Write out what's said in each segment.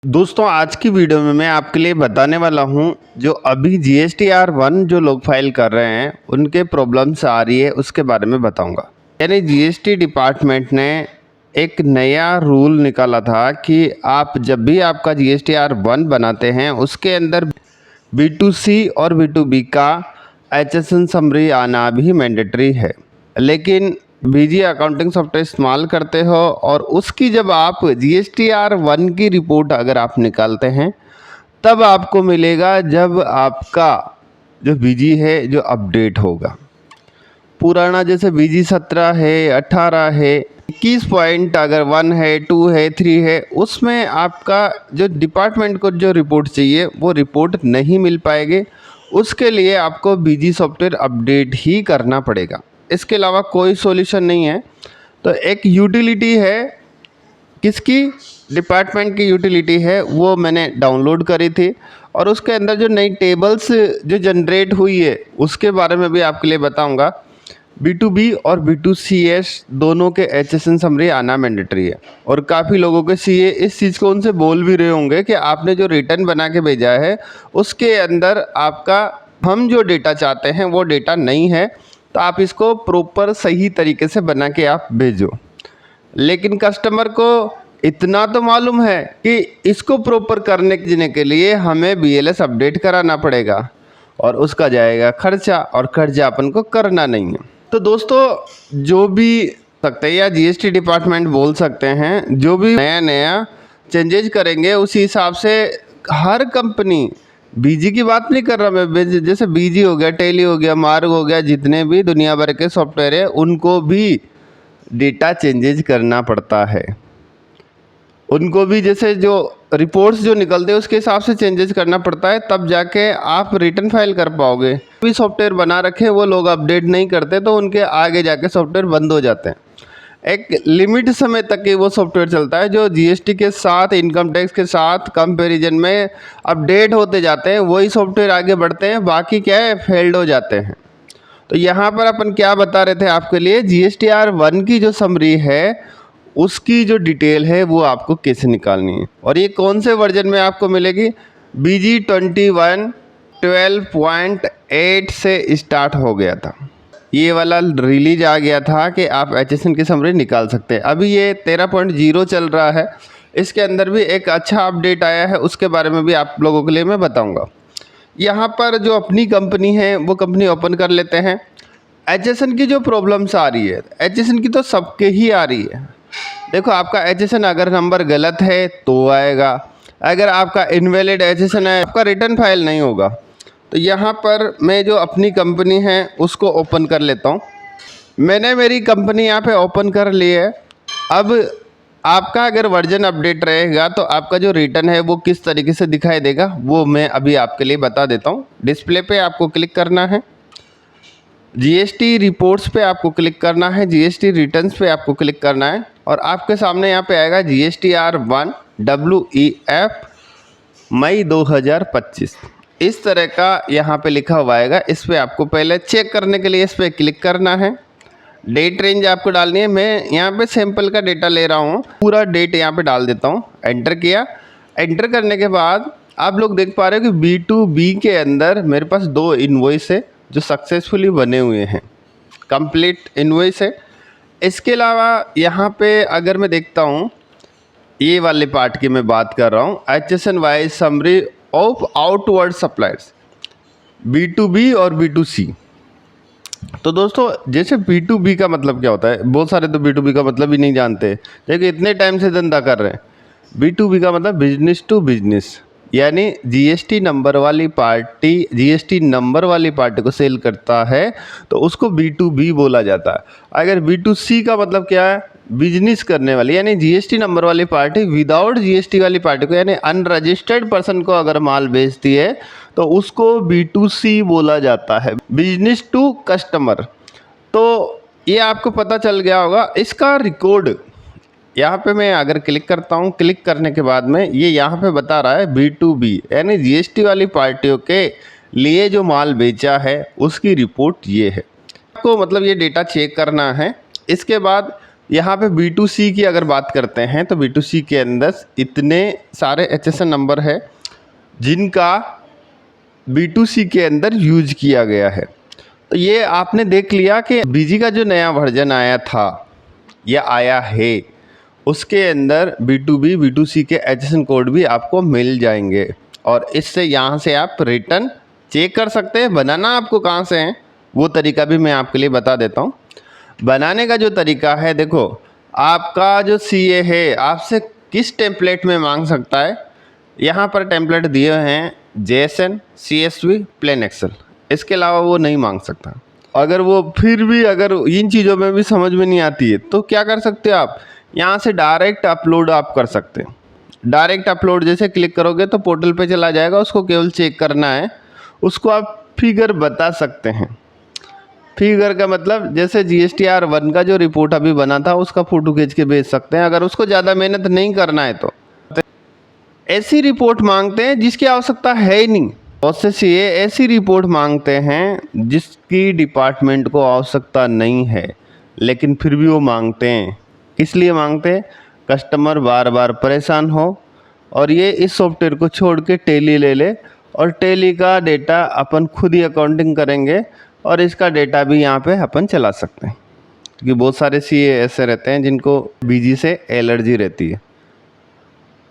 दोस्तों आज की वीडियो में मैं आपके लिए बताने वाला हूं जो अभी GSTR 1 जो लोग फाइल कर रहे हैं उनके प्रॉब्लम्स आ रही है उसके बारे में बताऊंगा। यानी जीएसटी डिपार्टमेंट ने एक नया रूल निकाला था कि आप जब भी आपका GSTR 1 बनाते हैं उसके अंदर B2C और B2B का HSN समरी आना भी मैंडेटरी है। लेकिन बीजी अकाउंटिंग सॉफ्टवेयर इस्तेमाल करते हो और उसकी जब आप GSTR 1 की रिपोर्ट अगर आप निकालते हैं तब आपको मिलेगा जब आपका जो बीजी है जो अपडेट होगा। पुराना जैसे बीजी 17 है, 18 है, 21 पॉइंट अगर 1 है, 2 है, 3 है, उसमें आपका जो डिपार्टमेंट को जो रिपोर्ट चाहिए वो रिपोर्ट नहीं मिल पाएगी। उसके लिए आपको बीजी सॉफ्टवेयर अपडेट ही करना पड़ेगा, इसके अलावा कोई सॉल्यूशन नहीं है। तो एक यूटिलिटी है, किसकी, डिपार्टमेंट की यूटिलिटी है, वो मैंने डाउनलोड करी थी और उसके अंदर जो नई टेबल्स जो जनरेट हुई है उसके बारे में भी आपके लिए बताऊंगा। B2B और B2CS दोनों के HSN समरी आना मैंडेटरी है और काफ़ी लोगों के CA इस चीज़ को उनसे बोल भी रहे होंगे कि आपने जो रिटर्न बना के भेजा है उसके अंदर आपका हम जो डेटा चाहते हैं वो डेटा नहीं है, तो आप इसको प्रॉपर सही तरीके से बना के आप भेजो। लेकिन कस्टमर को इतना तो मालूम है कि इसको प्रॉपर करने के लिए हमें BLS अपडेट कराना पड़ेगा और उसका जाएगा खर्चा, और खर्चा अपन को करना नहीं है। तो दोस्तों जो भी सकते हैं या GST डिपार्टमेंट बोल सकते हैं, जो भी नया नया चेंजेज करेंगे उसी हिसाब से हर कंपनी, बीजी की बात नहीं कर रहा मैं, जैसे बीजी हो गया, टेली हो गया, मार्ग हो गया, जितने भी दुनिया भर के सॉफ्टवेयर है उनको भी डेटा चेंजेज करना पड़ता है। उनको भी जैसे जो रिपोर्ट्स जो निकलते हैं उसके हिसाब से चेंजेस करना पड़ता है, तब जाके आप रिटर्न फाइल कर पाओगे। भी सॉफ्टवेयर बना रखे वो लोग अपडेट नहीं करते तो उनके आगे जाके सॉफ्टवेयर बंद हो जाते हैं। एक लिमिट समय तक ही वो सॉफ्टवेयर चलता है जो GST के साथ, इनकम टैक्स के साथ कंपैरिजन में अपडेट होते जाते हैं, वही सॉफ्टवेयर आगे बढ़ते हैं, बाकी क्या है फेल्ड हो जाते हैं। तो यहाँ पर अपन क्या बता रहे थे आपके लिए, GSTR 1 की जो समरी है उसकी जो डिटेल है वो आपको कैसे निकालनी है और ये कौन से वर्जन में आपको मिलेगी। BG21 12.8 से स्टार्ट हो गया था, ये वाला रिलीज आ गया था कि आप HSN की समरी निकाल सकते हैं। अभी ये 13.0 चल रहा है, इसके अंदर भी एक अच्छा अपडेट आया है, उसके बारे में भी आप लोगों के लिए मैं बताऊंगा। यहाँ पर जो अपनी कंपनी है वो कंपनी ओपन कर लेते हैं। HSN की जो प्रॉब्लम्स आ रही है, HSN की तो सबके ही आ रही है। देखो आपका HSN अगर नंबर गलत है तो आएगा, अगर आपका इनवैलिड HSN है आपका रिटर्न फाइल नहीं होगा। तो यहाँ पर मैं जो अपनी कंपनी है उसको ओपन कर लेता हूँ। मैंने मेरी कंपनी यहाँ पे ओपन कर ली है। अब आपका अगर वर्जन अपडेट रहेगा तो आपका जो रिटर्न है वो किस तरीके से दिखाई देगा वो मैं अभी आपके लिए बता देता हूँ। डिस्प्ले पे आपको क्लिक करना है, GST रिपोर्ट्स पे आपको क्लिक करना है, GST रिटर्न्स पे आपको क्लिक करना है और आपके सामने यहाँ पे आएगा GSTR 1 WEF मई 2025, इस तरह का यहाँ पे लिखा हुआ आएगा। इस पर आपको पहले चेक करने के लिए इस पर क्लिक करना है। डेट रेंज आपको डालनी है, मैं यहाँ पे सैंपल का डेटा ले रहा हूँ, पूरा डेट यहाँ पे डाल देता हूँ। एंटर किया, एंटर करने के बाद आप लोग देख पा रहे हो कि B2B के अंदर मेरे पास 2 इनवॉइस है जो सक्सेसफुली बने हुए हैं, कंप्लीट इनवॉइस है। इसके अलावा यहाँ पे अगर मैं देखता हूँ, ये वाले पार्ट की मैं बात कर रहा हूँ, HSN wise summary of outward suppliers B2B और B2C। तो दोस्तों जैसे B2B का मतलब क्या होता है, बहुत सारे तो B2B का मतलब ही नहीं जानते, देखिए इतने टाइम से धंधा कर रहे हैं। B2B का मतलब बिजनेस टू बिजनेस, यानी GST नंबर वाली पार्टी GST नंबर वाली पार्टी को सेल करता है तो उसको B2B बोला जाता है। अगर B2C का मतलब क्या है, बिजनेस करने वाली, यानी GST नंबर वाली पार्टी विदाउट GST वाली पार्टी को, यानी अनरजिस्टर्ड पर्सन को अगर माल बेचती है तो उसको B2C बोला जाता है, बिजनेस टू कस्टमर। तो ये आपको पता चल गया होगा। इसका रिकॉर्ड यहाँ पे मैं अगर क्लिक करता हूँ, क्लिक करने के बाद में ये यहाँ पे बता रहा है B2B, यानी GST वाली पार्टियों के लिए जो माल बेचा है उसकी रिपोर्ट ये है। आपको मतलब ये डेटा चेक करना है। इसके बाद यहाँ पे B2C की अगर बात करते हैं तो B2C के अंदर इतने सारे HSN नंबर है जिनका B2C के अंदर यूज किया गया है। तो ये आपने देख लिया कि बीजी का जो नया वर्जन आया था या आया है उसके अंदर B2B B2C के HSN कोड भी आपको मिल जाएंगे और इससे यहाँ से आप रिटर्न चेक कर सकते हैं। बनाना आपको कहाँ से है वो तरीका भी मैं आपके लिए बता देता हूँ। बनाने का जो तरीका है, देखो आपका जो CA है आपसे किस टेम्पलेट में मांग सकता है। यहाँ पर टेम्पलेट दिए हैं JSN, CSV, प्लेन एक्सेल, इसके अलावा वो नहीं मांग सकता। अगर वो फिर भी अगर इन चीज़ों में भी समझ में नहीं आती है तो क्या कर सकते हो आप, यहाँ से डायरेक्ट अपलोड आप कर सकते हैं। डायरेक्ट अपलोड जैसे क्लिक करोगे तो पोर्टल पे चला जाएगा, उसको केवल चेक करना है। उसको आप फिगर बता सकते हैं। फिगर का मतलब जैसे GSTR1 का जो रिपोर्ट अभी बना था उसका फ़ोटो खींच के भेज सकते हैं, अगर उसको ज़्यादा मेहनत नहीं करना है तो। ऐसी रिपोर्ट मांगते हैं जिसकी आवश्यकता है ही नहीं। बहुत से CA ऐसी रिपोर्ट मांगते हैं जिसकी डिपार्टमेंट को आवश्यकता नहीं है, लेकिन फिर भी वो मांगते हैं। किस लिए मांगते हैं? कस्टमर बार बार परेशान हो और ये इस सॉफ्टवेयर को छोड़ के टैली ले ले और टैली का डेटा अपन खुद ही अकाउंटिंग करेंगे और इसका डेटा भी यहाँ पे अपन चला सकते हैं। क्योंकि बहुत सारे CA ऐसे रहते हैं जिनको बीजी से एलर्जी रहती है।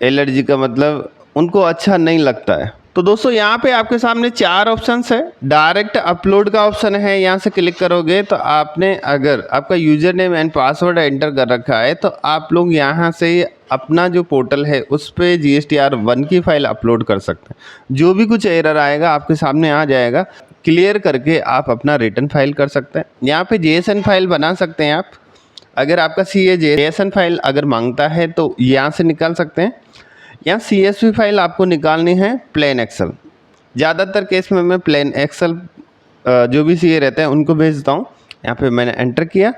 एलर्जी का मतलब उनको अच्छा नहीं लगता है। तो दोस्तों यहाँ पे आपके सामने 4 ऑप्शंस है। डायरेक्ट अपलोड का ऑप्शन है, यहाँ से क्लिक करोगे तो आपने अगर आपका user name and password enter कर रखा है तो आप लोग यहाँ से अपना जो पोर्टल है उस पर GSTR1 की फाइल अपलोड कर सकते हैं। जो भी कुछ एरर आएगा आपके सामने आ जाएगा, क्लियर करके आप अपना रिटर्न फाइल कर सकते हैं। यहाँ पे JSN फाइल बना सकते हैं आप। अगर आपका CA JSN फाइल अगर मांगता है तो यहाँ से निकाल सकते हैं। यहाँ CSV फाइल आपको निकालनी है प्लेन एक्सेल। ज़्यादातर केस में मैं प्लेन एक्सेल जो भी CA रहते हैं उनको भेजता हूँ। यहाँ पे मैंने एंटर किया।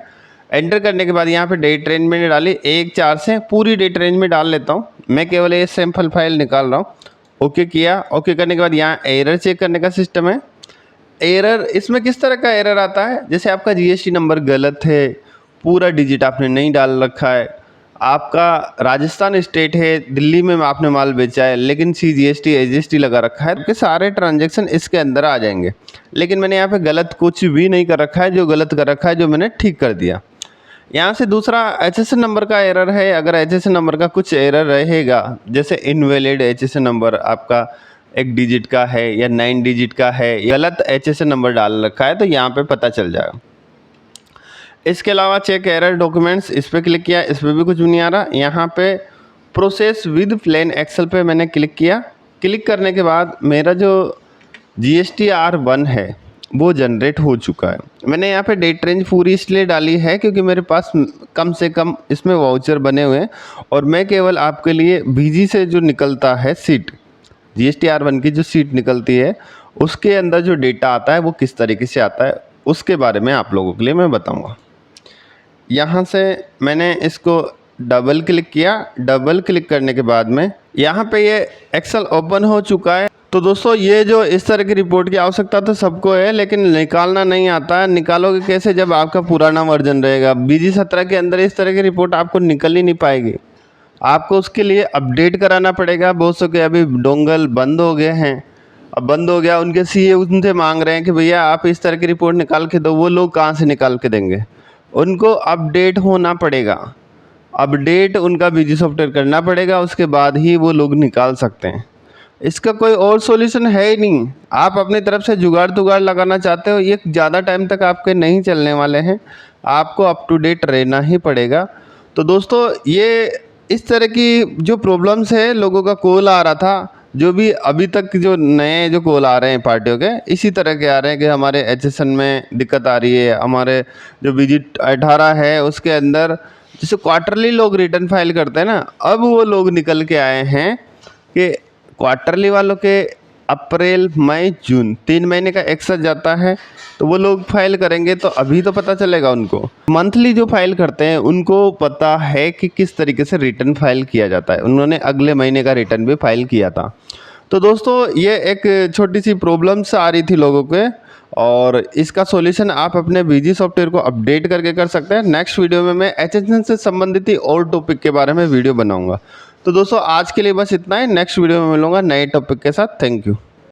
एंटर करने के बाद यहाँ पे डेट रेंज मैंने डाली 1/4 से पूरी डेट रेंज में डाल लेता हूँ। मैं केवल ये सैम्पल फाइल निकाल रहा हूँ। ओके किया। ओके करने के बाद यहाँ एरर चेक करने का सिस्टम है। एरर इसमें किस तरह का एरर आता है, जैसे आपका GST नंबर गलत है, पूरा डिजिट आपने नहीं डाल रखा है, आपका राजस्थान स्टेट है, दिल्ली में आपने माल बेचा है लेकिन CGST AGST लगा रखा है, आपके सारे ट्रांजैक्शन इसके अंदर आ जाएंगे। लेकिन मैंने यहाँ पे गलत कुछ भी नहीं कर रखा है, जो गलत कर रखा है जो मैंने ठीक कर दिया। यहाँ से दूसरा HSN नंबर का एरर है। अगर HSN नंबर का कुछ एरर रहेगा, जैसे इनवैलिड HSN नंबर आपका 1 डिजिट का है या 9 डिजिट का है, गलत HSN नंबर डाल रखा है, तो यहाँ पे पता चल जाएगा। इसके अलावा चेक एरर डॉक्यूमेंट्स, इस पर क्लिक किया, इस पर भी कुछ भी नहीं आ रहा। यहाँ पे प्रोसेस विद प्लेन एक्सेल पे मैंने क्लिक किया। क्लिक करने के बाद मेरा जो GSTR1 है वो जनरेट हो चुका है। मैंने यहाँ पे डेट रेंज पूरी इसलिए डाली है क्योंकि मेरे पास कम से कम इसमें वाउचर बने हुए हैं और मैं केवल आपके लिए बीजी से जो निकलता है सीट, GSTR1 की जो सीट निकलती है उसके अंदर जो डेटा आता है वो किस तरीके से आता है उसके बारे में आप लोगों के लिए मैं बताऊँगा। यहाँ से मैंने इसको डबल क्लिक किया। डबल क्लिक करने के बाद में यहाँ पे ये एक्सेल ओपन हो चुका है। तो दोस्तों ये जो इस तरह की रिपोर्ट की आवश्यकता तो सबको है, लेकिन निकालना नहीं आता है। निकालोगे कैसे जब आपका पुराना वर्जन रहेगा। BG17 के अंदर इस तरह की रिपोर्ट आपको निकल ही नहीं पाएगी। आपको उसके लिए अपडेट कराना पड़ेगा। बहुत सौ के अभी डोंगल बंद हो गए हैं, अब बंद हो गया, उनके CA उनसे मांग रहे हैं कि भैया आप इस तरह की रिपोर्ट निकाल के दो। वो लोग कहाँ से निकाल के देंगे, उनको अपडेट होना पड़ेगा। अपडेट उनका BG सॉफ्टवेयर करना पड़ेगा, उसके बाद ही वो लोग निकाल सकते हैं। इसका कोई और सॉल्यूशन है ही नहीं। आप अपनी तरफ से जुगाड़ लगाना चाहते हो, ये ज़्यादा टाइम तक आपके नहीं चलने वाले हैं। आपको अप टू डेट रहना ही पड़ेगा। तो दोस्तों ये इस तरह की जो प्रॉब्लम्स है, लोगों का कॉल आ रहा था, जो भी अभी तक जो नए जो कॉल आ रहे हैं पार्टियों के, इसी तरह के आ रहे हैं कि हमारे HSN में दिक्कत आ रही है। हमारे जो BG18 है उसके अंदर जैसे क्वार्टरली लोग रिटर्न फाइल करते हैं ना, अब वो लोग निकल के आए हैं कि क्वार्टरली वालों के अप्रैल मई जून 3 महीने का एक्सेस जाता है तो वो लोग फाइल करेंगे तो अभी तो पता चलेगा उनको। मंथली जो फाइल करते हैं उनको पता है कि किस तरीके से रिटर्न फाइल किया जाता है। उन्होंने अगले महीने का रिटर्न भी फाइल किया था। तो दोस्तों ये एक छोटी सी प्रॉब्लम्स आ रही थी लोगों के, और इसका सॉल्यूशन आप अपने बीजी सॉफ्टवेयर को अपडेट करके कर सकते हैं। नेक्स्ट वीडियो में मैं HSN से संबंधित ही और टॉपिक के बारे में वीडियो बनाऊंगा। तो दोस्तों आज के लिए बस इतना ही। नेक्स्ट वीडियो में मिलूंगा नए टॉपिक के साथ। Thank you.